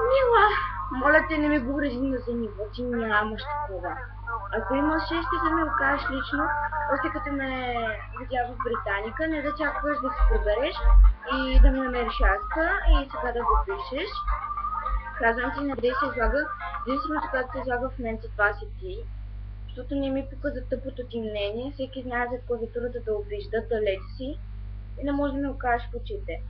Мила, моля те, не ми говори за ниво, ти нямаш такова. Ако имаш, ще се ми го кажеш лично, още като ме видя в Британика, не да чакаш да се прибереш и да ми намериш яска и сега да го пишеш. Казвам ти, не да се излага. Единственото, което се излага в момента, това си ти. Защото не ми пука за тъпото ти мнение, всеки знае за клавиатурата да обижда, далеч си и не може да ми го кажеш в очите.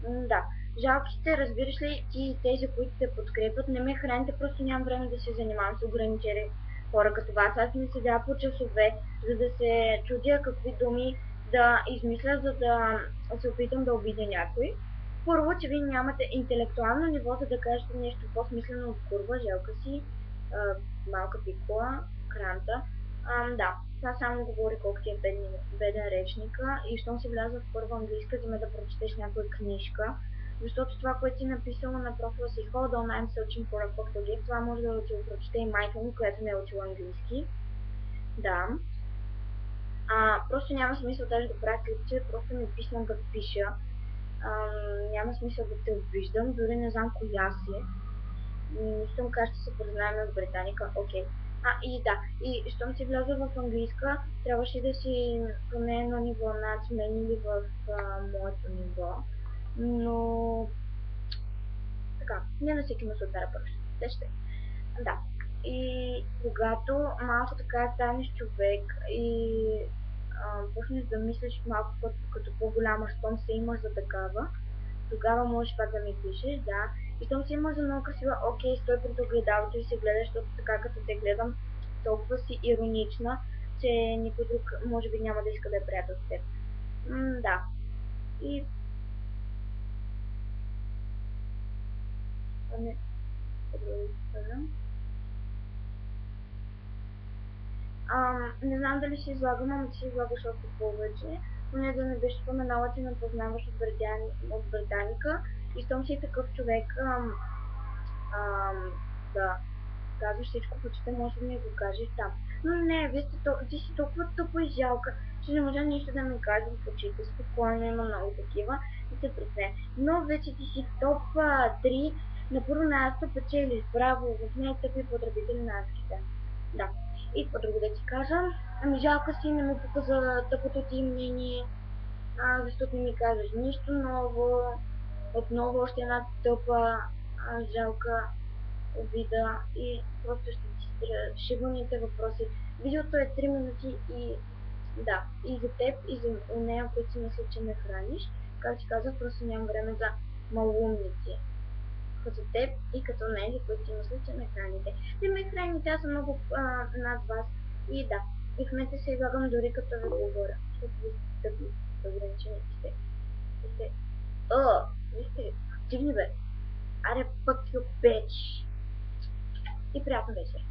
Да, жалките, разбираш ли, ти и тези, които те подкрепят, не ме храните, просто нямам време да се занимавам с ограничени хора като вас. Аз не седя по часове, за да се чудя какви думи да измисля, за да се опитам да обидя някой. Първо, че вие нямате интелектуално ниво, за да кажете нещо по-смислено от курва, желка си, малка пикола, кранта. Да, това само говори колко ти е беден речника и щом си вляза в първа английска, за да прочетеш някоя книжка, защото това, което си написала на профила си Hold on, I'm searching for a cocktail, това може да ти го прочете и майка ми, която не е учила английски. Да. Просто няма смисъл даже да правя клипче, просто ми писвам като пиша. Няма смисъл да те обиждам, дори не знам коя си. Не искам как ще се признаем в Британика, окей. И да, и щом си вляза в английска, трябваше да си поне едно ниво над мен или в моето ниво. Но така, не на всеки му се отваря пръщ. Те ще. Да. И когато малко така станеш човек и почнеш да мислиш малко като по-голяма, щом се имаш за такава, тогава можеш пак да ми пишеш, да. И щом си имаш за много красива, окей, стой пред огледалото и се гледаш, защото така като те гледам, толкова си иронична, че никой друг може би няма да иска да е приятел с теб. Да. И... Не, не знам дали ще излагам, ама ще излагаш още повече. Поне да не беше споменала, че ме познаваш от Британика и щом си такъв човек, да казваш всичко в очите, може да ми го кажеш там. Но не, ти си толкова тъпо и жалка, че не може нищо да ми кажеш в очите. Спокойно, има много такива и се пресне. Но вече ти си в топ 3, на първо място печелиш. Браво, в най-тъпи потребители на адските. Да. И какво друго да ти кажа? Ами жалко си, не ме пука за тъпото ти мнение, защото не ми казваш нищо ново. Отново още една тъпа, жалка обида и просто ще ти спра шибаните въпроси. Видеото е 3 минути и да, и за теб, и за нея, които си мисля, че ме храниш. Както ти казах, просто нямам време за малумници. Като теб и като нея, които си мисля, че ме храните. Не ме храните, аз съм много над вас. И да, и в момента се излагам дори като ви говоря. Защото ви сте тъпи, ограничени сте. Вижте, вижте, стигни бе. Аре, пък you bitch. И приятна вечер.